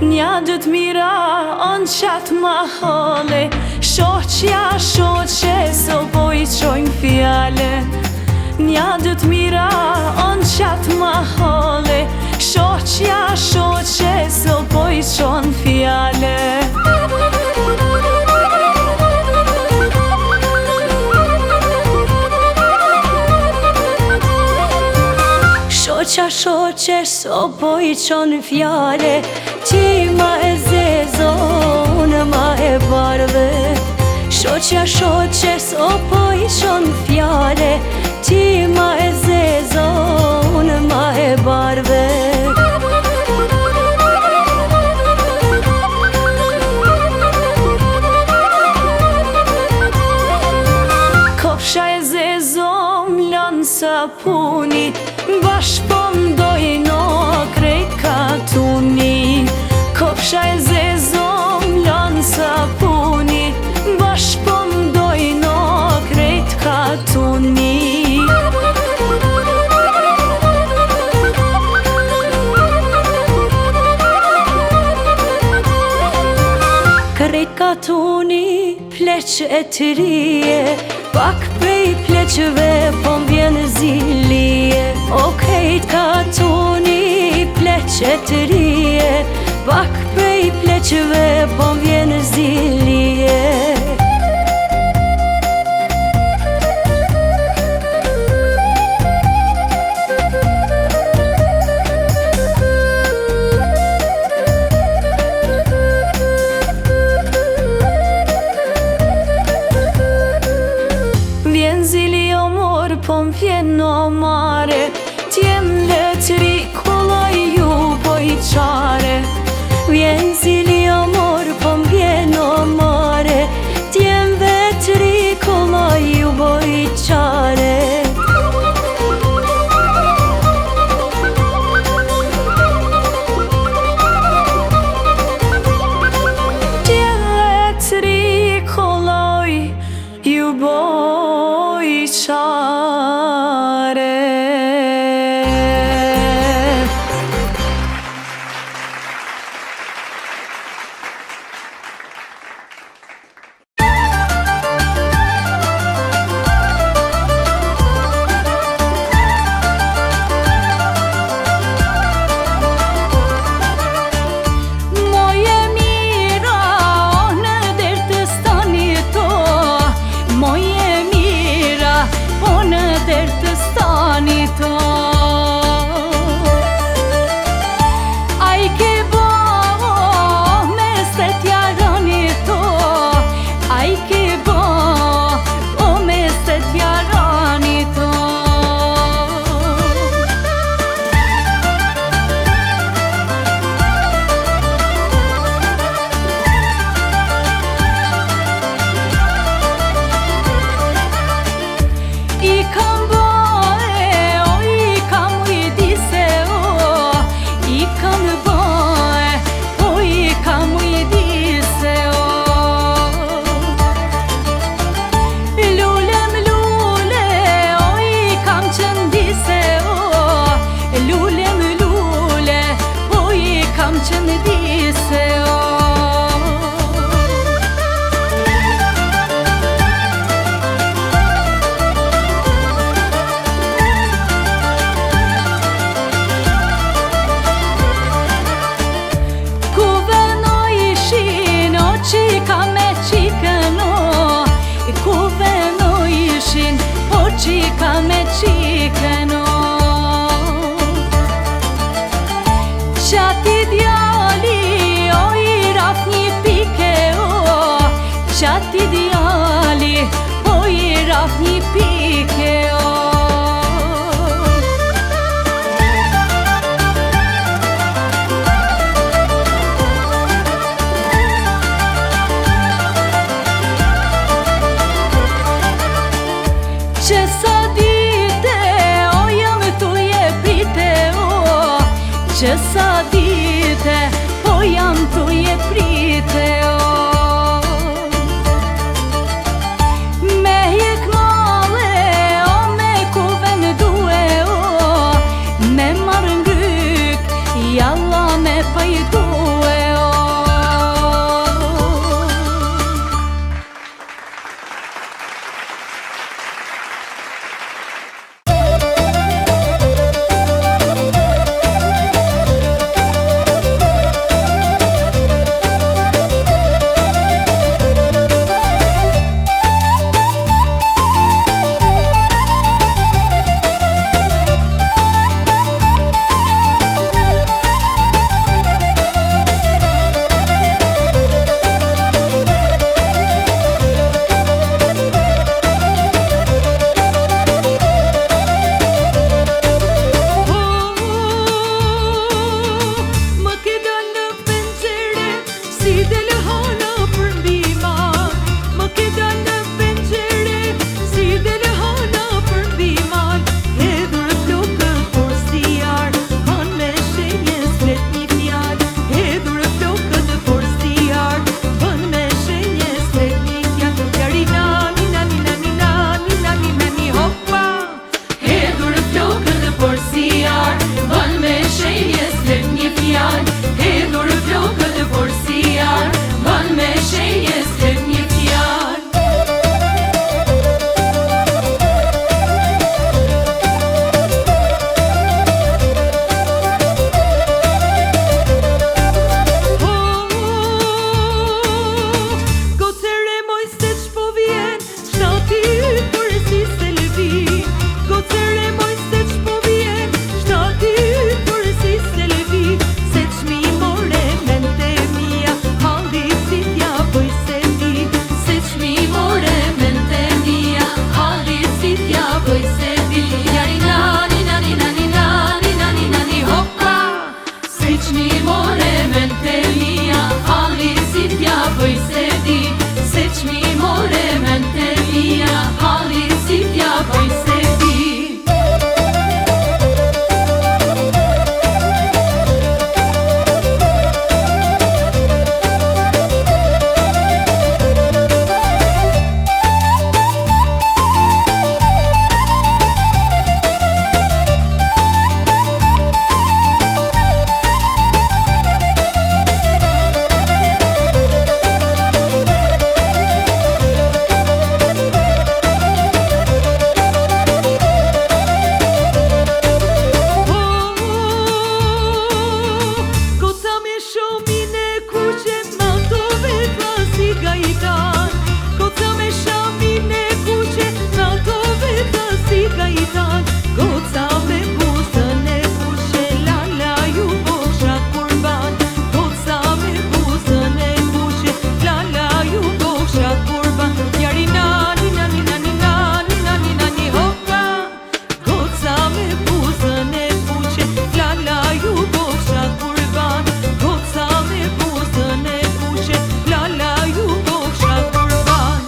Nja dyt mira on qat mahale, shoqja shoqe so po I qojnë fjale. Nja dyt mira on qat mahale, shoqja shoqe so po I qojnë fjale. Shoqa shoqe so po I qojnë fjale, ti ma e zezo, unë ma e bardhe. Shoqja shoqe so po I qojnë fjale, ti ma e zezo, unë ma e bardhe. Kopsha e zezo m'lan sapuni, bashk po m'dojno krejt katuni. Kopsha e zezo m'lan sapuni, bashk po m'dojno krejt katuni. Krejt katuni pleq e të rije, pak prej pleqve po m'vjen zilije. O krejt katuni pleq e të rije, pak prej pleqve po m'vjen zilije. Vjen zili o mor, po m'vjen no mare, t'jem letri kollaj ju po I qare. Vjen zili o mor, po m'vjen no mare, t'jem vetri kollaj ju po I qare. T'jem vetri kollaj ju po I qare. Qika me qikeno, qati djali o I raf një pike o, qati djali o I raf një pike o. Që sa dite o jam tuje prite o, që sa dite o jam tuje prite o. Me jek male o me kuven due o, me marr ngryk jalla me pajdue o. shumine kuqe Maltove klasika i tan Goca me shumine kuqe Maltove klasika i tan Goca me buzën e kuqe Lala ju bosha kurban Goca me buzën e kuqe Lala ju bosha kurban Jari nani nani nani nani nani nani hopa Goca me buzën e kuqe Lala ju bosha kurban Goca me buzën e kuqe Lala ju bosha kurban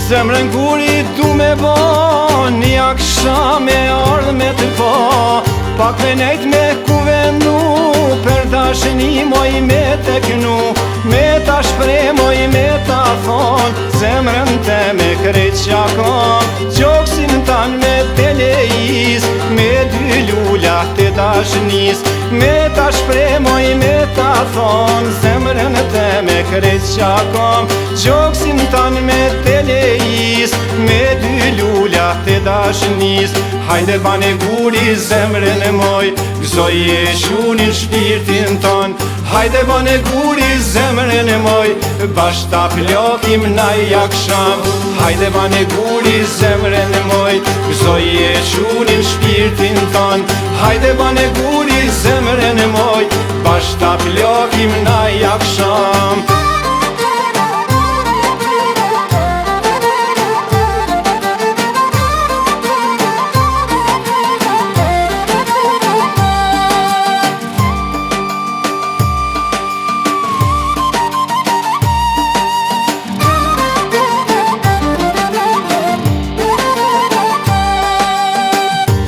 Zemrën kuri du me bo Një aksha me ardh me të po Pak me nejt me kuvendu Per dashni moj me te kënu Me ta shpre moj me ta thon Zemrën te me krejt qakon Gjoksin tan me te lejis Me dy lulla te dashnis Me ta shpre moj me ta thon Zemrën te me krejt qakon Gjoksin tan me te lejis Me dy lulla te dashnis Hajde bane guri zemrën e moj Gzoj e shunin shpirtin ton Hajde bane guri zemrën e moj Basht ta plokim na jaksham Hajde bane guri zemrën e moj Gzoj e shunin shpirtin ton Hajde bane guri zemrën e moj Basht ta plokim na jaksham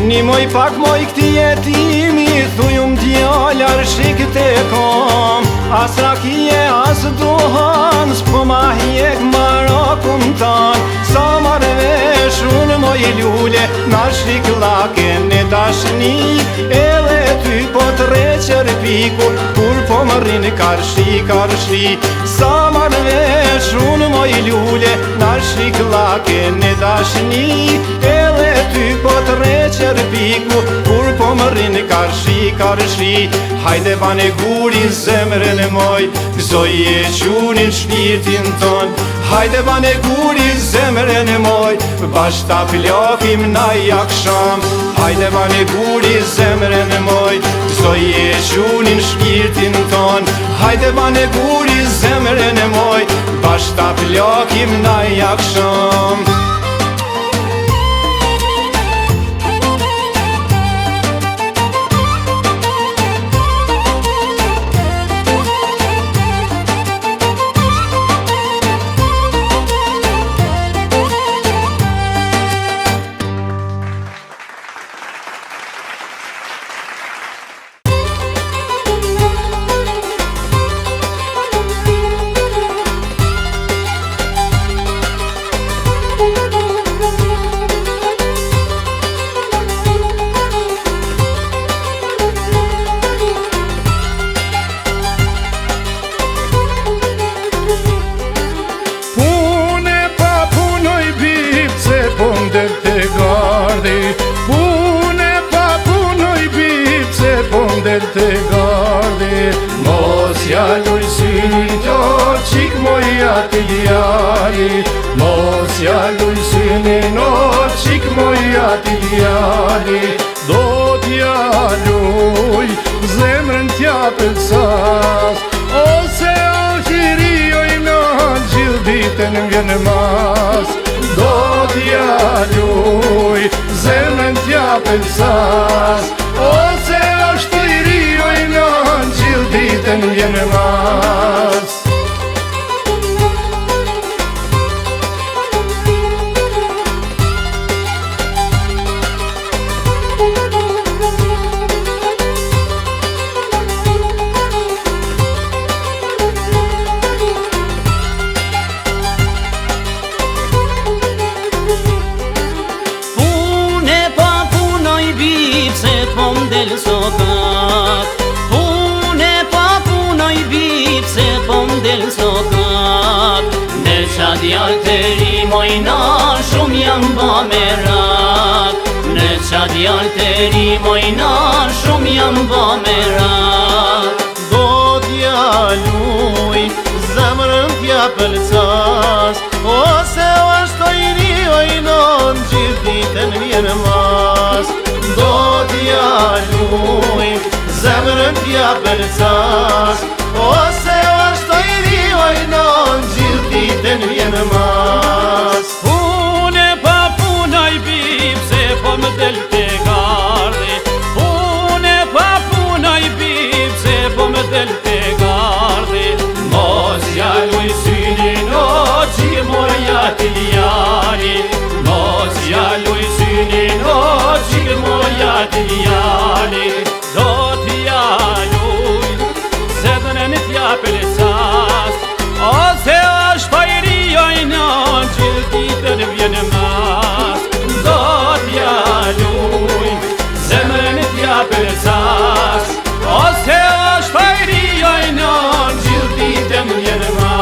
Një moj pak moj këti jetimi Thujum djallar shik te kom As rakije as duhan S'po ma hjek marakun tan Sa marvesh unë moj lule Na shik lake në dashni Edhe ty po të reqer piku Kur po më rinë karshi Sa marvesh unë moj lule Na shik lake në dashni Edhe ty po të reqer piku Kur po më rinë karshi Hajde bane guri zemrën e moj Gzoj e qunin shpirtin ton Hajde bane guri zemrën e moj Basht ta plokim na jaksham Hajde bane guri zemrën e moj Gzoj e qunin shpirtin ton Hajde bane guri zemrën e moj Basht ta plokim na jaksham Te gardi Mos ja luj synin to qik moja të djali Mos ja luj synin o qik moja të djali Do t'ja luj zemrën t'ja pëlsas Ose ashirioj në gjithë ditën vjen mas Do t'ja luj zemrën t'ja pëlsas Ose ashirioj në gjithë ditën vjen mas djallë të rimojna shumë jam ba merak. Në qa djallë të rimojna shumë jam ba merak. Do djalluj, zemrën t'ja pëlqas, ose ashtë i rijojna në gjithë ditën vjen mas. Do djalluj, zemrën t'ja pëlqas, ose ashtë i rijojna në gjithë ditën vjen mas. Pune pa puna I bip se po më del të gardi. Pune pa puna I bip se po më del të gardi. Mos jalluj synin o që moja të ljari. Mos jalluj synin o që moja të ljari. Do t'jalluj se dënen t'ja pëlqas, ose është fajri ojna gjithë ditën vjen mas. Do t'jalluj zemrën t'ja pëlqas, ose është fajri ojna gjithë ditën vjen mas.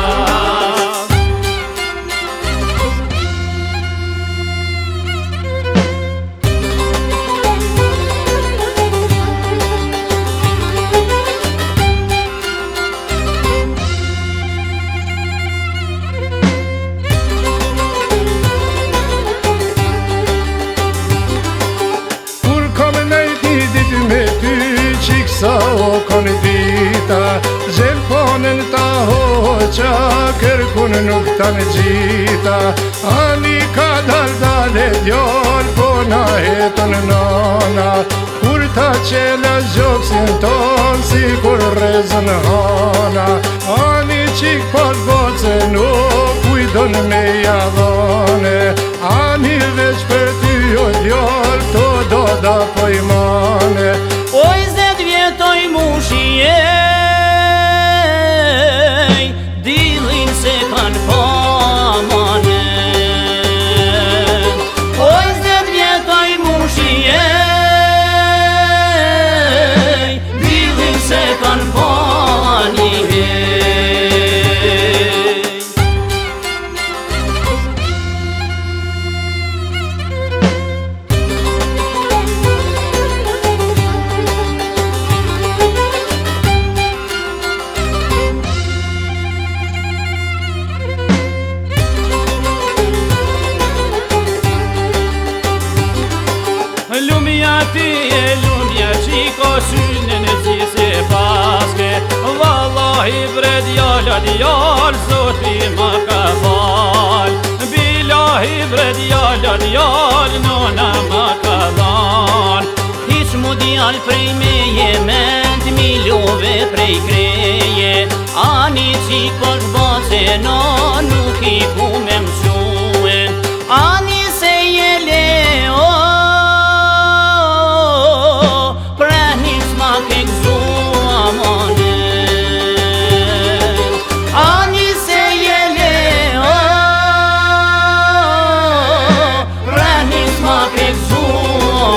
Sa o kon dita, gjelponën ta hoqa, kërkun nuk ta në gjita. Ani ka dal-dale djall, po na heton nana, kur ta qela gjoksin ton, si kur rezën hana. Ani qik pas boce nuk, kujdon me jadhane, ani veç për ty o djall, to do da pojmane. Oj zet vjetoj mushi ej, dilin se kan pamanen. Oj zet vjetoj mushi ej, dilin se kan pamanen. Lumja ti e lumja qiko synën e qise paske. Wallahi bre djalla djall, zoti ma ka fal. Billahi bre djalla djall, nona ma ka dhan. Hiq mu djall prej meje, mend mi love prej kreje. Ani qik për bace no, nuk I ku me msuen. Ani se je leo, ani se je leo, pranis ma kekzu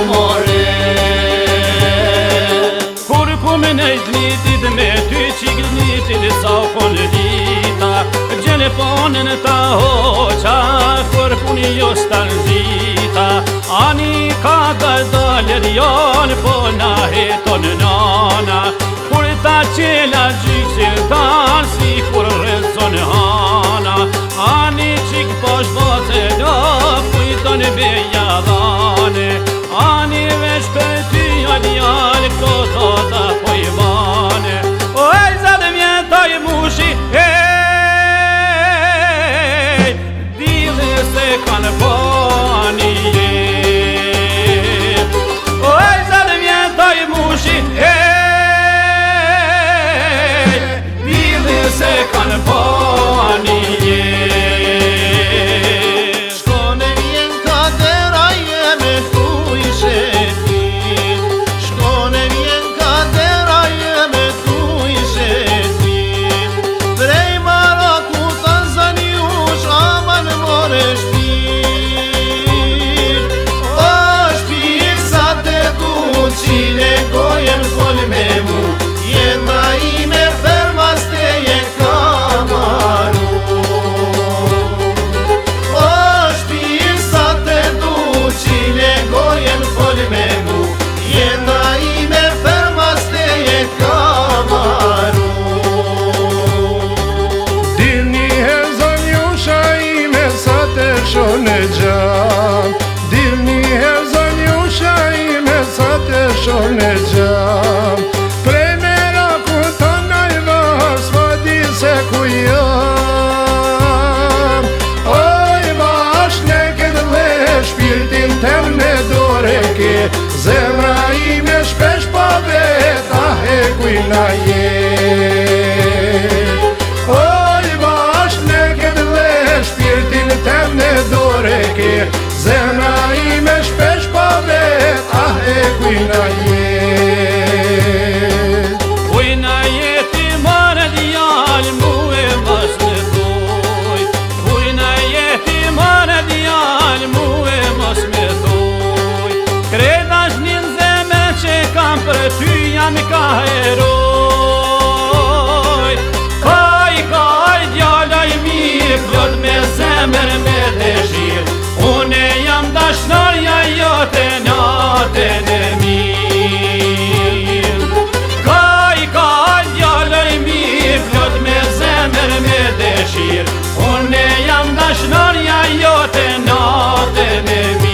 more. Kur po me nejt nitit me ty qik nitit sa u kon dita, gjelponën ta hoqa, kur puni jo stan zita. Ani ka dal-dale djall, po na heton nana, kur ta qela gjyksin tan, si kur rezon hana. Ani qik posh bote do, kujton beja dhane. Ani veç për ty o djall, këto do ta pojmane. Oj zadë vjetoj mushi ej, dile se kanë pani jet. Oj zadë vjetoj mushi ej, dile se kanë pani jet. shoh në gjam. Dil një herë zonjusha ime sa të shoh në gjam. Prej mera ku të najvas ma di se ku jam. Oj bash ne këtë dhe shpirtin tem në dore ke. Zemra ime shpesh pa vet, ahe kujna jet. Oj bash ne këtë dhe shpirtin tem në dore ke. Zemra ime shpesh pa vet, ahe kujna jet. Kujna jeti mare djal mu e mas me thuj. Kujna jeti mare djal mu e mas me thuj. Kretash një zeme që kam për ty jam I ka heroj. Kaj djalaj mirë plot me zemër me dëshir. Une jam dashnarja jote natën e mirë. Kaj djalaj mirë plot me zemër me dëshir. Une jam dashnarja jote natën e mirë.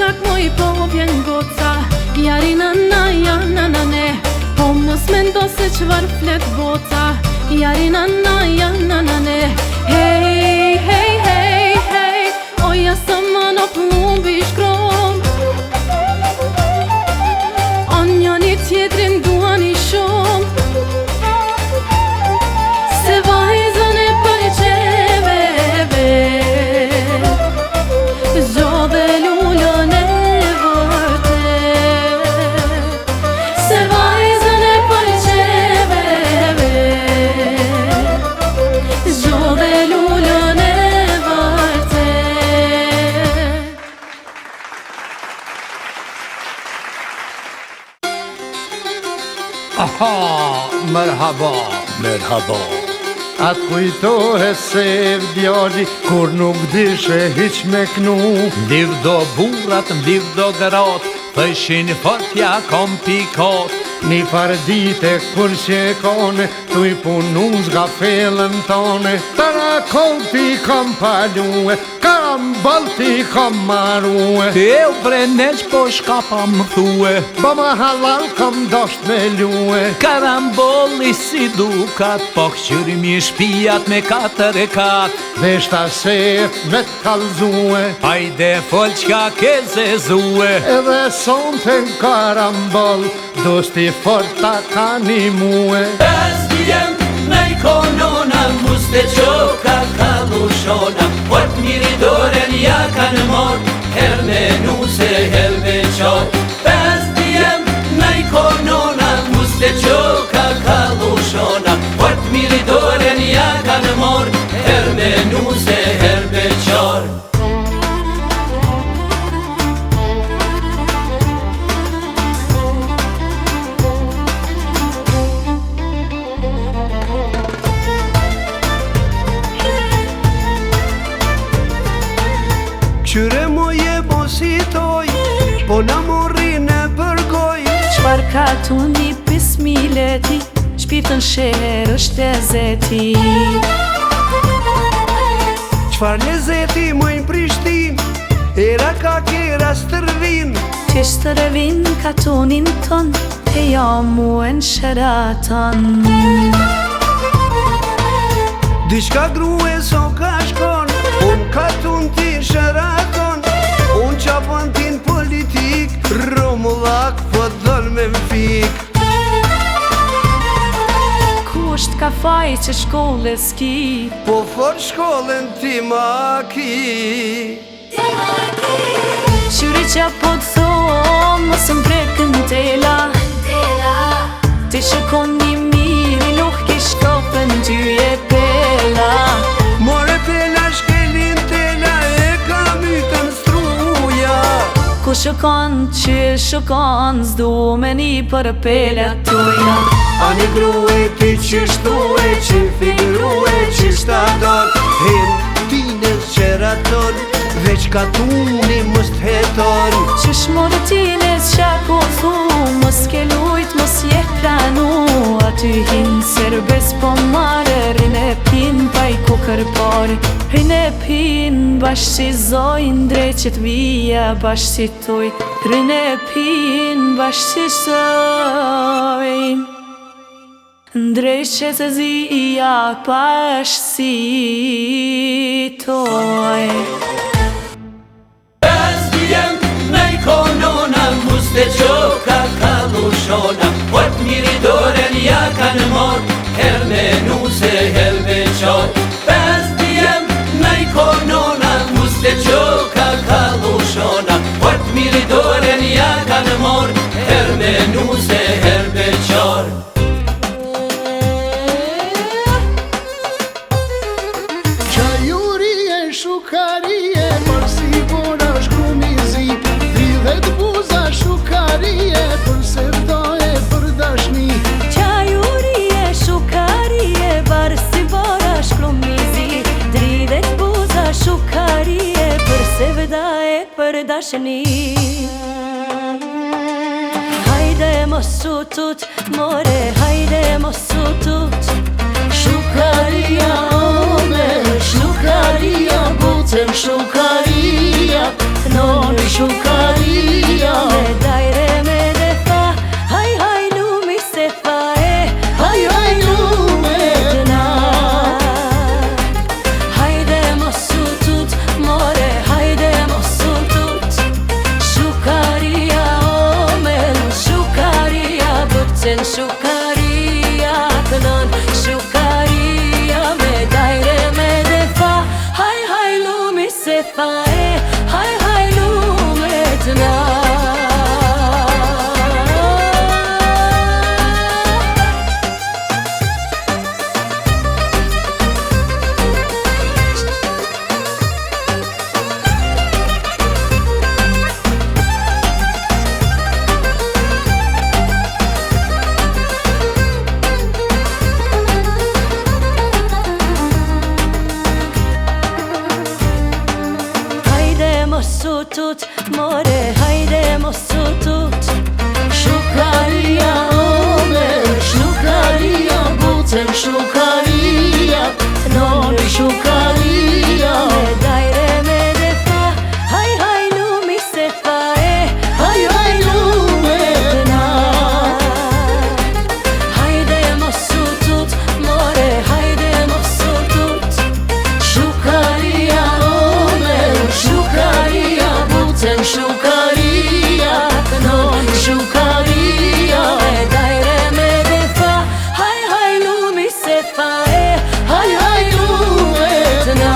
Qak moj po vjen goca, jari nana, ja nanane. Po mos mendo se qvar flet boca, jari nana, ja nanane. Hej, hej, hej, hej, oja sama në plumbi shkrom. On njani tjetrin duani shumë. Se vajzën e përqeve vet, zjo dhe lullën e vërtet. Se vajzën e përqeve vet, zjo dhe lullën e vërtet. Aha, merhaba, merhaba. Atë kujtohet se vdjali kur nuk dishe hiq me knu. Mliv do burat, mliv do gërat, Thëshin fort ja kom pikot. Një farë dite kur që kone, tu i punu zga fellën tone. Tëra kolti kam palue, karambolti kam marue. E u breneq po shka pa më thue, Ba ma halal kam dosht me lue. karambolli si dukat, po këqyrimi shpijat me 4 e 4. Veshta se me t'kalzue, Hajde fol qka ke zezue. edhe son të në karambol, dosti forta ka një mue. Ezdijem me konona, muste qoka kalushona, Port miri doren ja kanë mor, her me nuse, her me qor. Ezdijem me konona, muste qoka kalushona, Port miri doren ja kanë mor, her me nuse, her me qor. Qyre mo je bositoj, po na morri në përgoj. Qfar ka tu një pismileti, shpirtën sherë është e zeti. Qfar lezeti mojnë Prishtin, era ka kera stërvin. Qesh të revin ka tonin ton, e ja muen Sheraton. Diçka grue so ka shkon, unë ka tun ti Sheraton. Unë qapën tin politik, Romullak po dhon me m'fik. Ku është ka faj që shkolle s'ki, Po fort shkollën ti ma ki. qyri qa po të thonë, mos më prekën tela. Ti shikon një miri, nuk kish kopën tyje pela. More pela shkelin tela, e ka mytën struja. Ku shikon që shikon, s'du me një për pela tuja. Ani grue ti që shtue, që figurue, që shtadon. Hin tines Sheraton, veç ka tuni mës t'heton. Qysh morë tines qa po thu, mos ke lujt, mos je pranu. Aty hin serbes po mare, rine pin pa i ku kërpare. Rine pin bashkë që zojnë, dreqet vija bashkë që tuj. Rine pin bashkë që zojnë, ndreqet zija bashkë si tuj. Ezdijem me konona, muste qoka kalushona, Port miri doren ja kanë mor, her me nuse, her me qor. Ezdijem me konona, muste qoka kalushona, Port miri doren ja kanë mor, her me nuse, her me qor. Qajurie, shukarie, për si bora shkrumizi. 30 buza shukarie, për se vdoje për dashni. Qajurie, shukarie, barë si bora shkrumizi. 30 buza shukarie, për se vdaje për dashni. Hajde mos u tut, more, hajde mos u tut. Shukaria ome, shukaria bucem, shukaria non shukaria. Me dajre me defa, haj haj lumi se fa e, haj haj lume dna. Hajde mos u tut, more, hajde mos u tut. Shukaria ome, shukaria bucem, shukaria non shukaria. Me dajre me defa, haj haj lumi se fa e, haj haj lume dna. shukaria non shukaria e dajre me defa haj haj lumi se fa e haj haj lumet na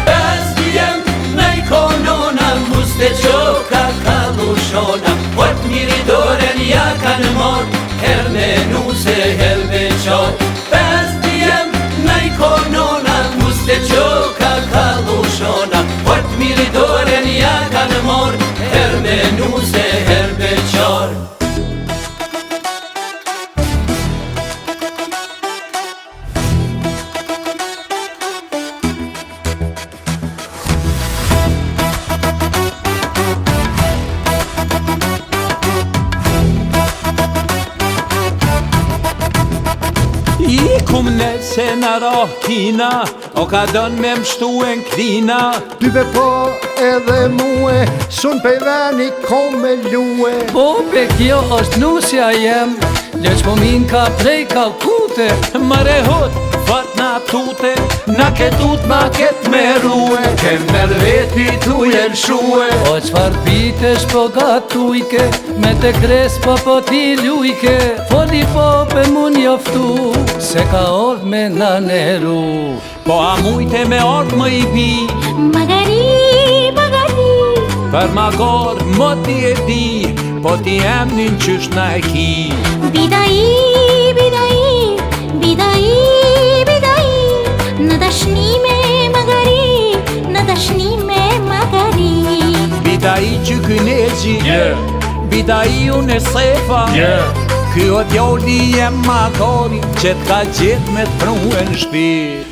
Bezdijem najkonona muste qoka kalushona Ot miri doren ja kan mor her me nuse her beqor Bezdijem najkonona muste qoka kalushona Ot miri doren ja kan mor her me nuse her beqor I kum nëse në rahkina O ka dën me mshtu e n'krina Dyve po edhe muë, sun pe veni kom me luë. Po pe kjo është nusja jem, leq po min ka prej Kalkute. Mare hot, fat na tute Na ketut ma ket me ruë Kem merë veti tu jen shuë O qfar pitesh po gatujke, me te kres po ti lujke. Foli po pe mun joftu, se ka ord me naneru. Po a mujte me ord më i pi Magari, magari Për magor më ti e di Po ti emnin qysh na e ki Bidai, bidai, bidai, bidai Në dashni me magari, në dashni me magari Bidai që këneci Bidai unë e sefa Ky o djoli jem magori Që t'ka gjet me t'pruen shpi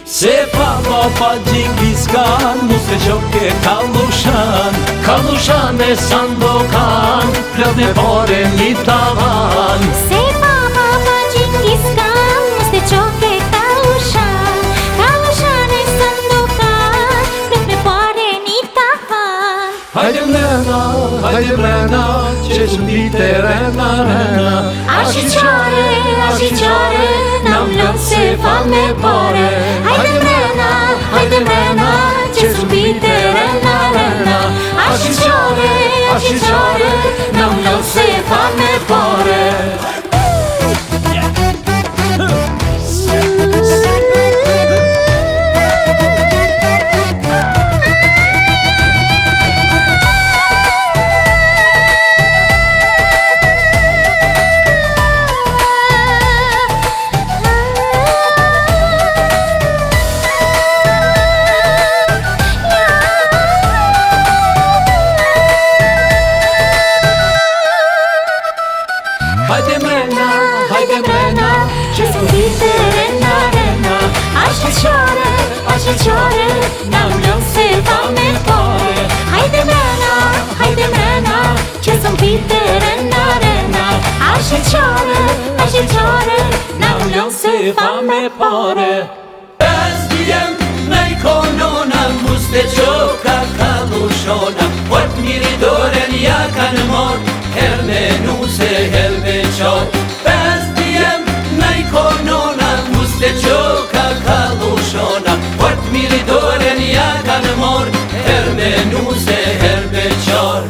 Sefa ma pa Gjingis Khan Muse qoke Kalushan Kalushan e Sandokan Plot me pare një tavan Se papa pa Gjingis Khan, muste qoke Kalushan Kalushan e Sandokan, plot me pare një tavan Hajde mrena, që shëndite rena, rena Ashiqare, na mlon se fal me pare Hajde mrena, që zubite rena, rena Ashiqare, na mlon se fal me pare Hajde mrena, që zubite rena, rena Ashiqare, na mlon se fal me pare Hajde mrena, që zubite rena, rena Ashiqare, na mlon se fal me pare Bezdijem najkonona muste qoka kalushona Ot miri doren ja kan mor her me nuse her beqor Bezdijem najkonona muste qoka kalushona Ot miri doren ja kan mor her me nuse her beqor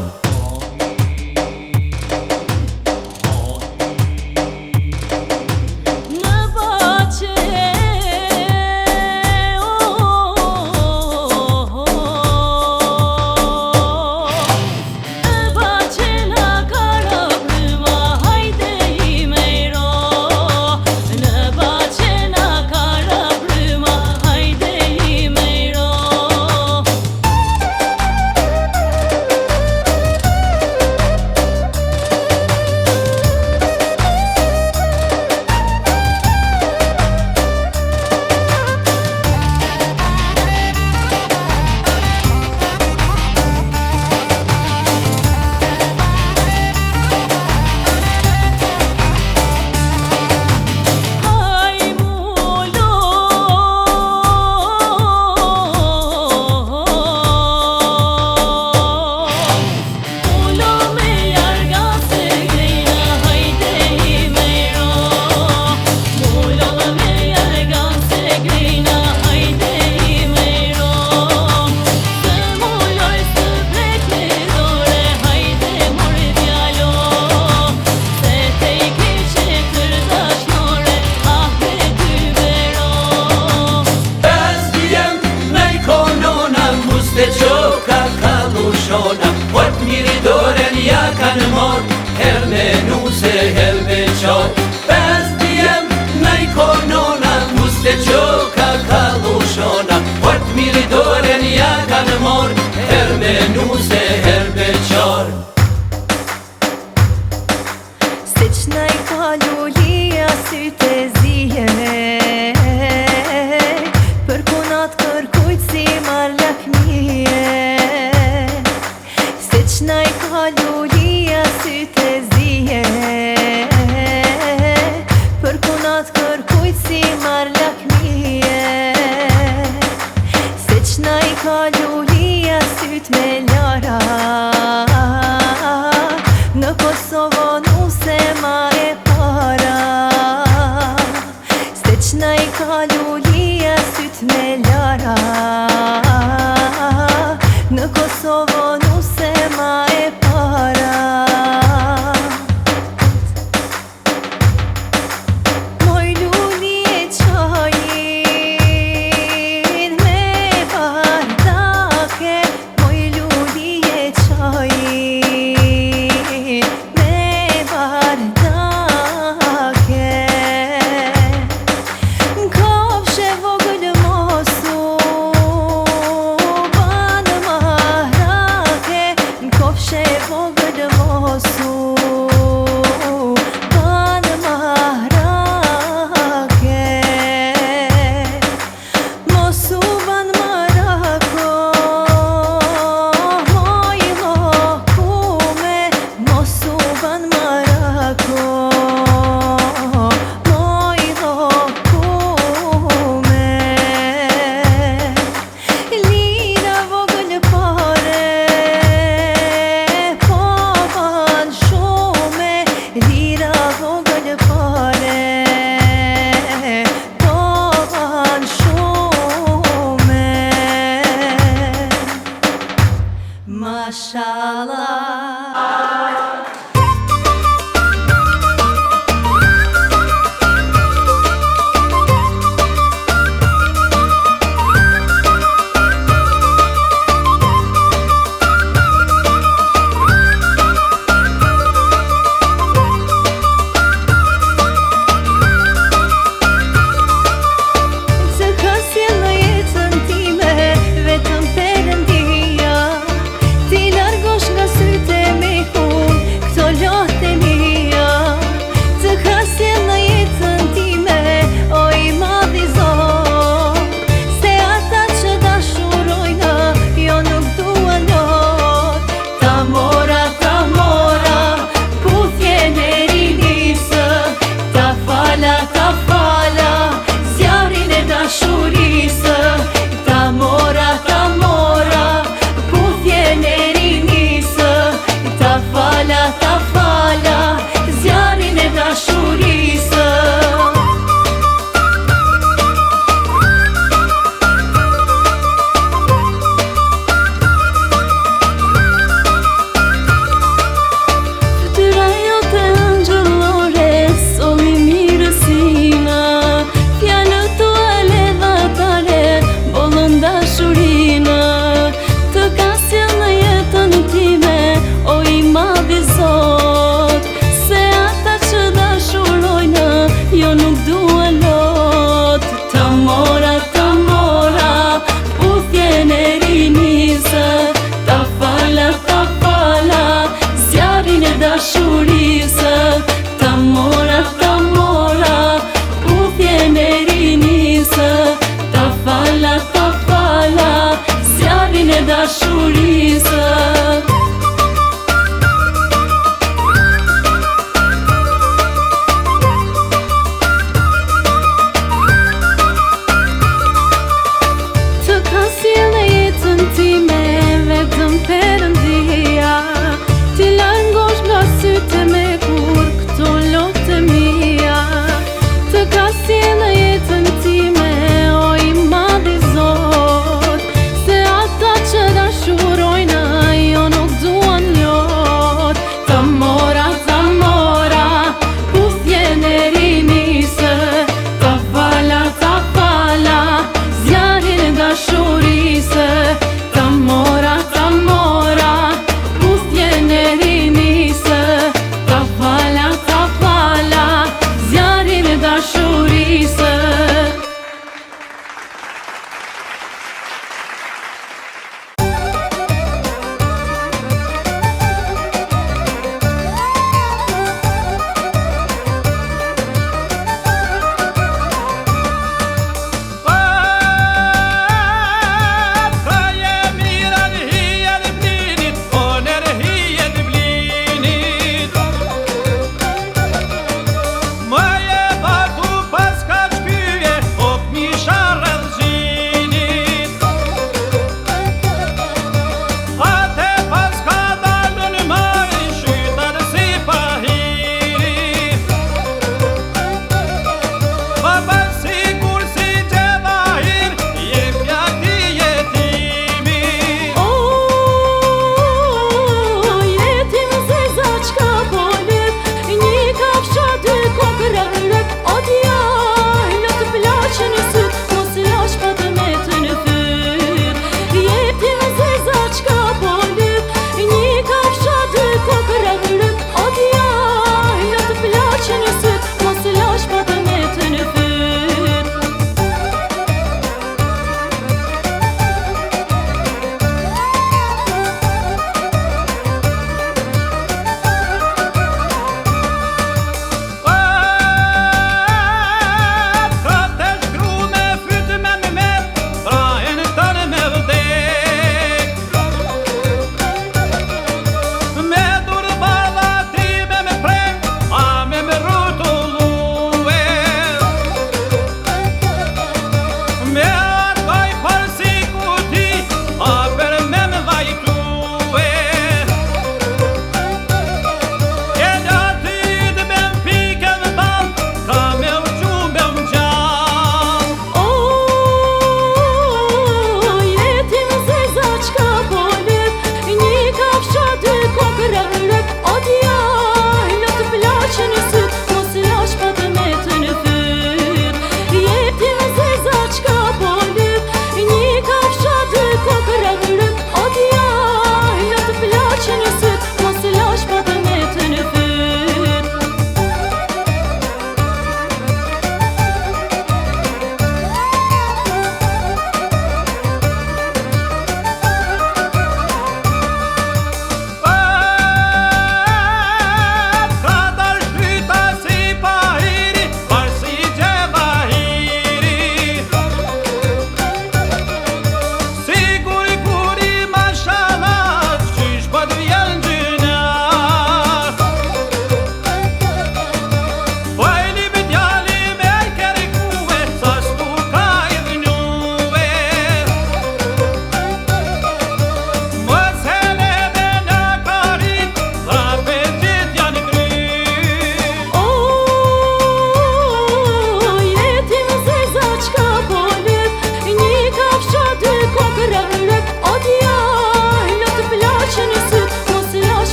Në boqe muste qoka kalushona Port miri doren ja kanë mor Her me nuse, her me qor Pes djem na i konona Muste qoka kalushona Port miri doren ja kanë mor Her me nuse, her me qor Se qna i ka lullia syte ziheme Për kunat kërkujt si mar lakmije Se qna i ka lullia syte ziheme Për kunat kërkujt si mar lakmije Se qna i ka lullia syt me lara Në Kosovo nuse ma e para Se qna i ka lullia syt me lara Në Kosovo nuse ma e para Moj luli e qajin me bardake Moj luli e qajin me bardake Kofshe vogël mosu banë mahrake Kofshe vogël mosu banë mahrake Mosu banë marako Moj lokume Mosu banë marako Moj lokume Lira vogël pare Po banë shume Lira vogël pare Po banë shume Mashallah Të kasje në jetën time Vetëm Perëndia Ti largosh nga syte me kun Këto lote mia Të kasje në jetën time O i madhi Zot Se ata që dashurojna Jo nuk dua lot Ta mora Puthjen e rinisë Ta fala Zjarin e dashurisë Ta mora Puthjen e rinisë Ta fala Zjarin e dashurisë Fytyra jote ëngjëllore Solli mirësina Fjallët tua ledhatare Bollën dashurina Të kasje në jetën time O i madhi Zot Se ata që dashurojna Jo nuk dua lot Ta mora Puthjen e rinisë Ta fala Zjarin e dashurisë Ta mora Puthjen e rinisë Ta fala Zjarin e dashurisë Të kasje në jetën time Vetëm Perëndia Ti largosh nga syte me kur Këto lote mia Të kasje në jetën time O i madhi Zot Se ata që dashurojna Jo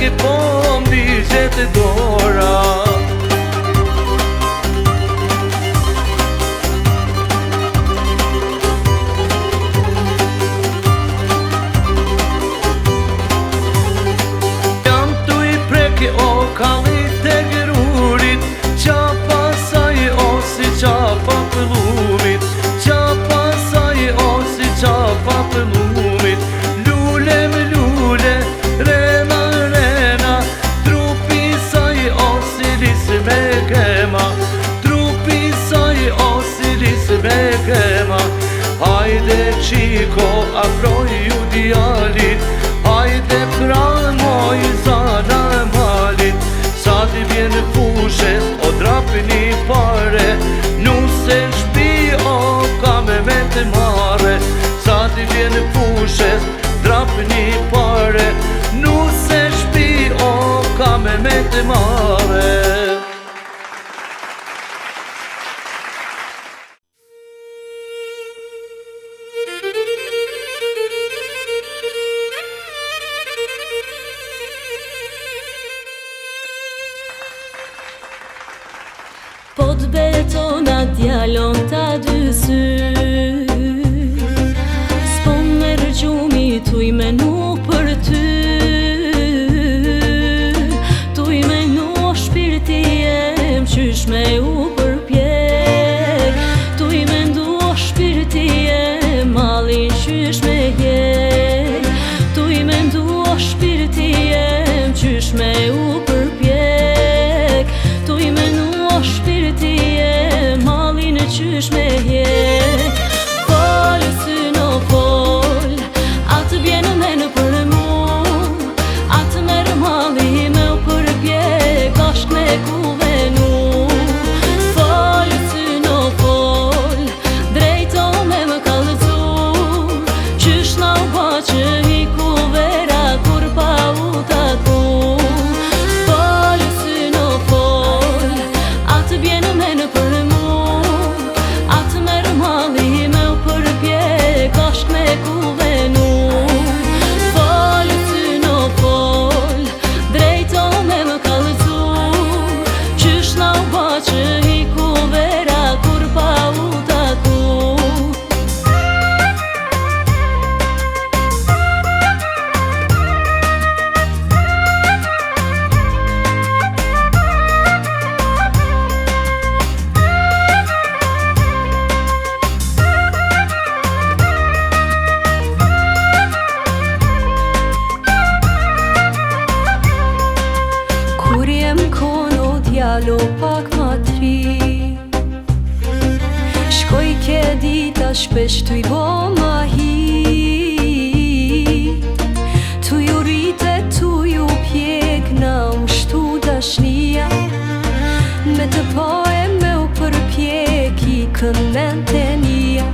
ke po mbi gjetë dora. O kallit e gërurit, qapa saj o si qapa pëllumit, qapa saj o si qapa pëllumit. Lule më lule, rena rena, trupi saj o si lisë me gema, trupi saj o si lisë me gema. Hajde qiko afroj ju djalit, hajde pranoj zana malit. Sa ti vjen fushes o drapni pare, nuse shpi o kame me të mare. Sa ti vjen fushes drapni pare, nuse shpi o kame me të mare. Po të betona djalon ta dy sy, s'po me rëgjumi tuj menu për ty. Tuj menu shpirti jem qysh me u përpjek. Tuj mendu shpirti jem malin qysh me jek. Tuj mendu shpirti jem qysh me u përpjek. Tuj menu shpirti e malin e qysh me jek. Folë sy në folë, atë vjenë me në për mu, atë merë mali me u përpjek, ashk me ku venu. Folë sy në folë, drejto me më kalëzu, qysh na u ba që i ku vera kur pa u taku. Folë sy në folë, atë vjenë me në për mu, atë merë mali me u përpjek, ashk me ku venu. Folë sy në folë, drejto me më kalëzu, qysh na u ba që i ku vera kur pa u taku. Kur jem kono djalo pak ma tri, shkoj ke dita shpesh tu i bo ma hi. Tu ju rite, tu ju pjek na ushtu dashnia, me të po e me u përpjek i kënden të nia.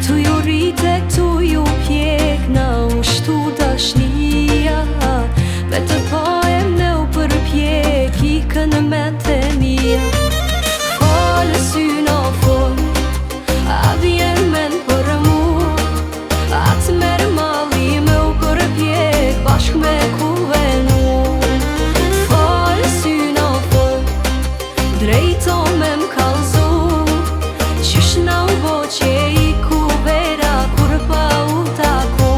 Tu ju rite, tu ju pjek na ushtu dashnia, me të po e me u përpjek i kënden të nia. Folë sy në folë, a vjen men për mu, atë merë mali me u përpjek, bashk me ku venu. Folë sy në folë, drejto me më kalzu, qysh na u bo që i ku vera kur pa u taku.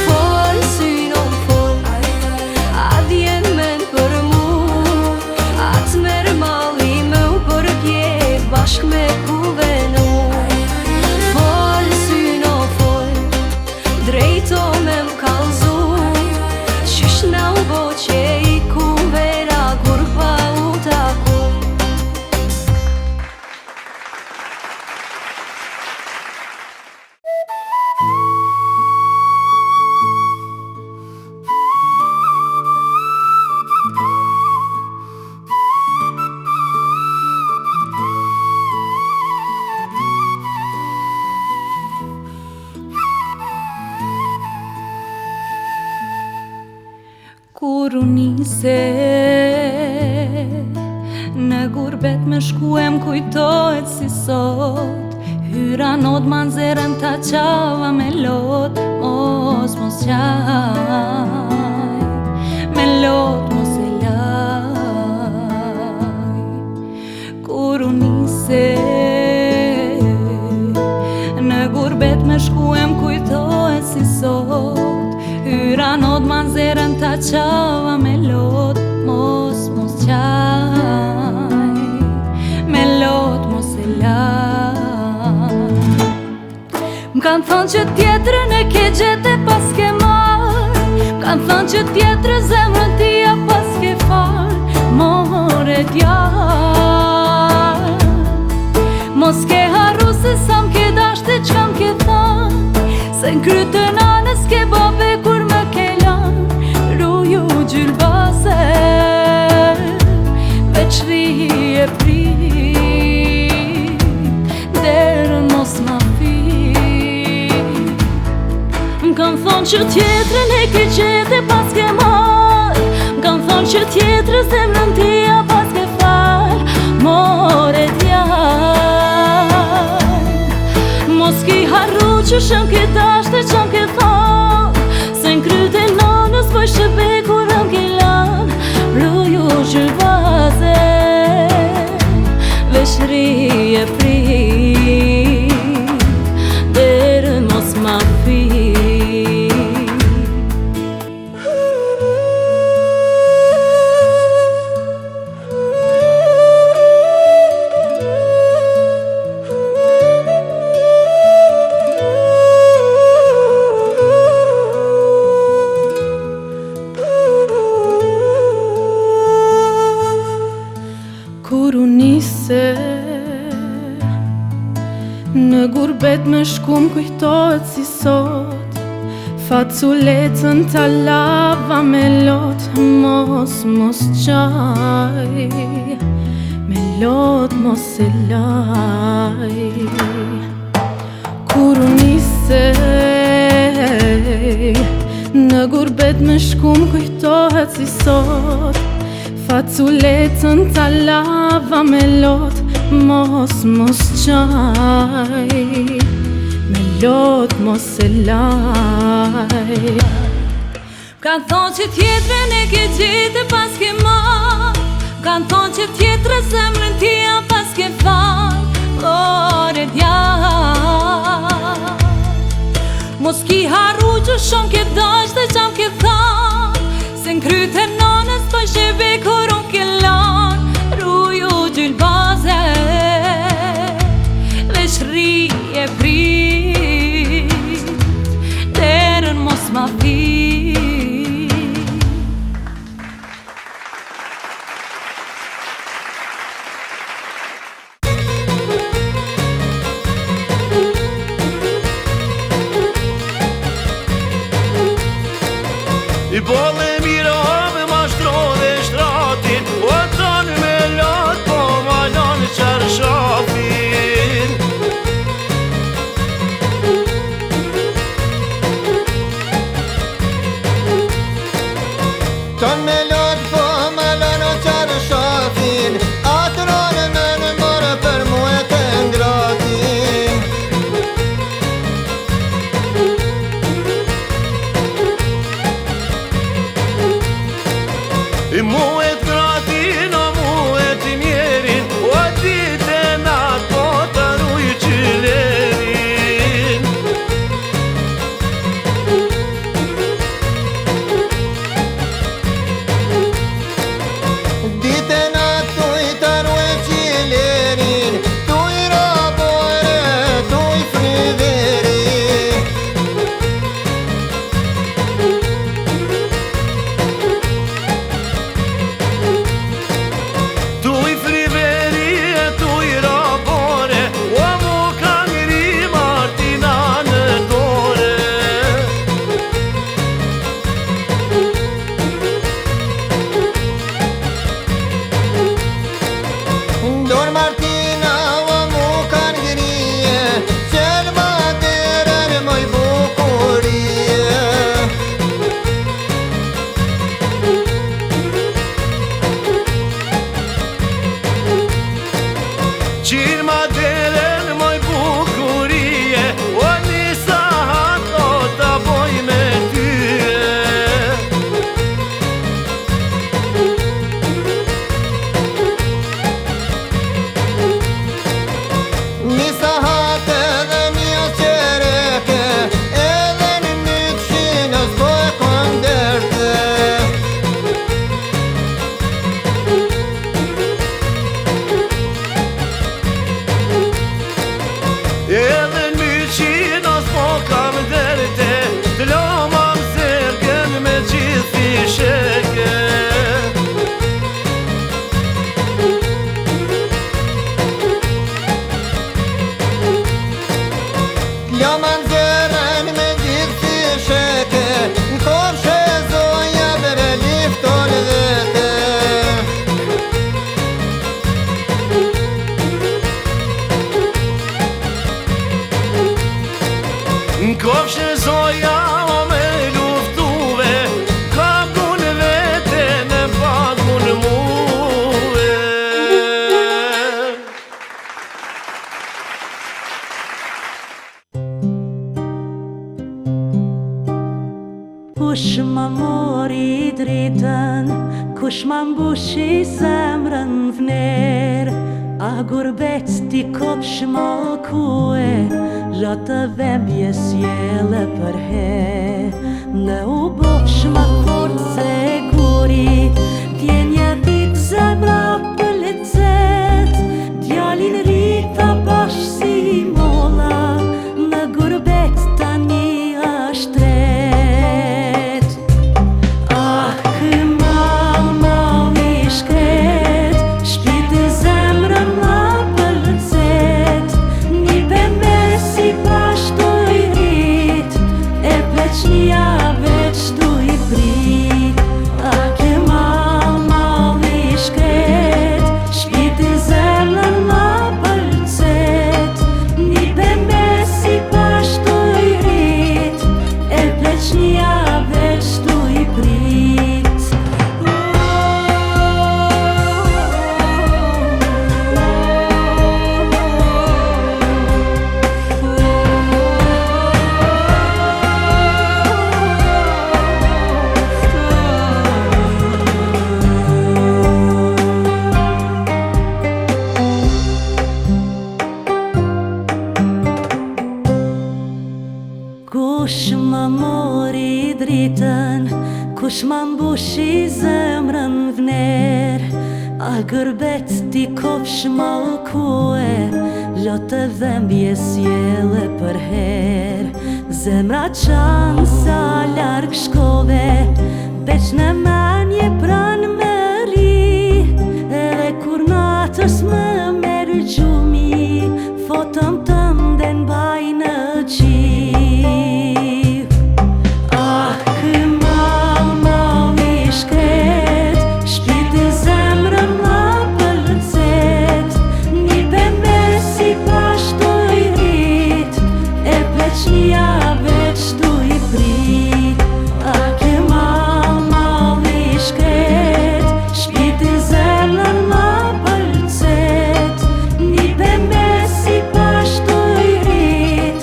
Folë sy në folë, a vjen men për mu, atë merë mali me u përpjek, bashk me ku venu. Folë sy në folë, drejto me më kalzu, qysh na u bo që i ku vera kur pa u taku. Kur u nise në gurbet me shkuem kujtohet si sot, hyra not manzerën ta qava me lot, mos qaj. lot mos e laj. Kur u nise në gurbet me shkuem kujtohet si sot, hyra nod manzerën ta qava me lot, mos qaj, me lot mos e laj. M'kan thonë që tjetrën e ke gjete pas ke marrë, m'kan thonë që tjetrën zemrën tia pas ke farë, more djarë. Mos ke harru se sa m'ke dashte qka m'ke thanë, se n'kryte nanës ke babe kur më ke lanë, ruju gjylbase, veç rije prit, derën mos ma fit. M'kan thonë që tjetrën e ke gjete pas ke marrë, m'kan thonë që tjetrën zemrën tia pas ke farë, more djarë. Mos ki harru që shëm ke dashte që m'ke thonë, se n'kryte nanës po shëbe kur m'ke lanë, ruju gjylbase, veç rije prit, derën mos ma fit. Kur u nise në gurbet me shkum kujtohet si sot, faculetën ta lava me lot, mos qaj, me lot mos e laj. Kur u nise në gurbet me shkum kujtohet si sot, faculetën ta lava me lot, mos qaj, me lot mos e laj. Kanë thonë që tjetrën e ke gjete pas ke marrë, kanë thonë që tjetrën zemrën tia pas ke farë, more djarë. Mos ki harru që shumë ke dashte që m'ke thanë, se n'kryte nanës po shebe kur m'ke lanë, ruju gjylbase, veç rije prit, derën mos ma fit. I bolle mira me mashtro dhe shtratin, o tonë me lot po ma lanë qarshafin. Tonë me lot po ma lanë qarshafin, atërone me në mërë për mu e të ngratin. ma nxerën me gjithë si sheke, në kofshë zonja dhe lifton vete. Në kofshë zoja o me luftuve, ka kun vete në pakun muve. Kush ma mori dritën, kush ma mbushi zemrën vner, a gurbet ti kopsh ma kue, lotë vembje sjele për he. Në u bosh ma force guri, djenje dit zemra për lecet, djalin rita bash si molla, në gurbet tani është tret. Ah, kë mal i shkret, shpiti zemrën ma për lecet, një pembe si pashtu i rrit, e pleq një veç tu i prit. Ah, kë mal i shkret, shpiti zemrën ma për lecet, një pembe si pashtu i rrit, e pleq një veç tu i prit. Kush ma mori dritën, kush ma mbushi zemrën vner, a gërbet ti kopsh ma kue, lotë dhembje sjele për her. Zemra qanë sa larg shkove, veç në manje pran me ri, edhe kur natës më merë gjumi, fotëm tëm den baj në qiv. Ah, kë mal i shkret, shpiti zemrën ma për lecet, një pembe si pashtu i rrit, e pleq një veç tu i prit. Ah, kë mal i shkret, shpiti zemrën ma për lecet, një pembe si pashtu i rrit,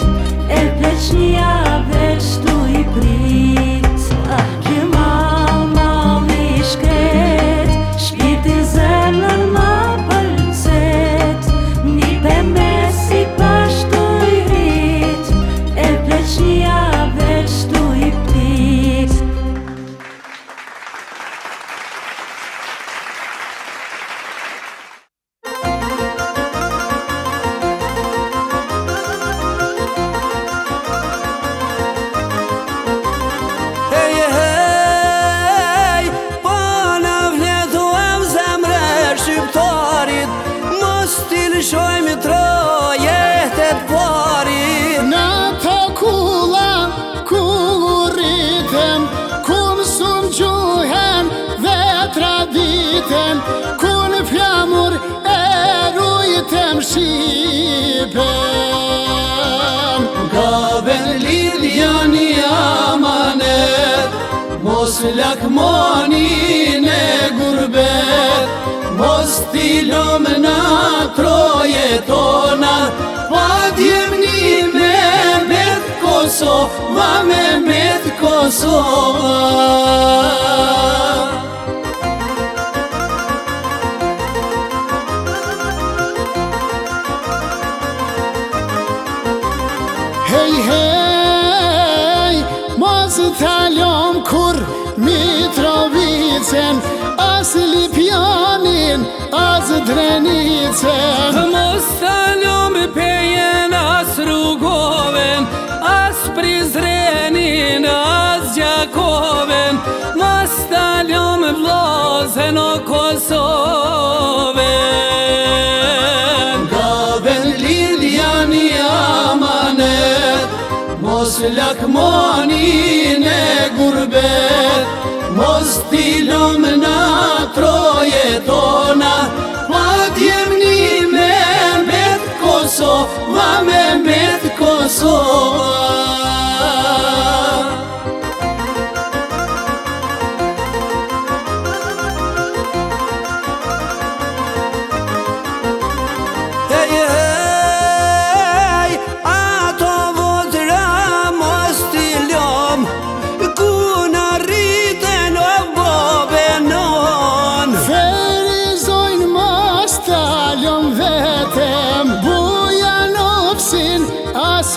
e pleq një veç tu i prit. Ah, kë mal i shkret, shpiti zemrën ma për lecet, një pembe si pashtu i rrit, e pleq një veç tu i prit. Hej, hej, po në vletuam zemre shqiptarit, mos t'i lëshojmë trojetet parit. Në të kula, ku rritem, ku mësum gjuhen dhe traditem, ku në flamur e rujtem Shqipen. Ka ben lidhja një amanet, mos lakmoni në gurbet, mos t'i lëmë në troje tona, pa t'jem një me met Kosova, me met Kosova. Hej, hej, mos t'alom kur Mitrovicen, as Lipjanin, as Drenicen. Mos t'alom pejen as Rugoven, as Prizrenin, as Gjakoven, mos t'alom vlozen o Kosoven. Ka ben lidhja një amanet, lakmonin e gurbet, mos t'ilom na troje tona, pa t'jemni me mbet Kosova, me mbet Kosova.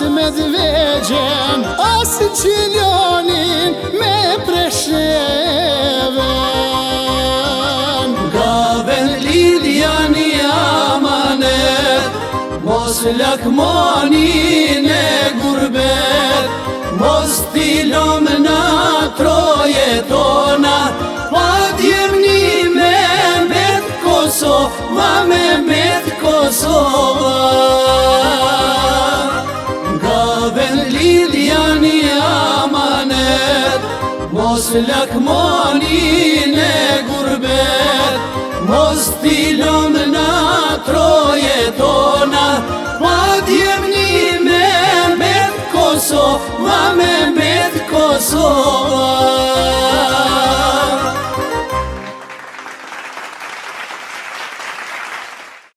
Me dvegjen, asë qilionin me presheven. Gaven lidhjan i amanet, mos lakmonin e gurbet, mos t'ilom na troje tona, pa t'jemni me mbet Kosova, me mbet Kosova. Lidhjan i amanet, mos lakmonin e gurbet, mos t'ilom na troje tona, pa t'jemni me mbet Kosova, me mbet Kosova.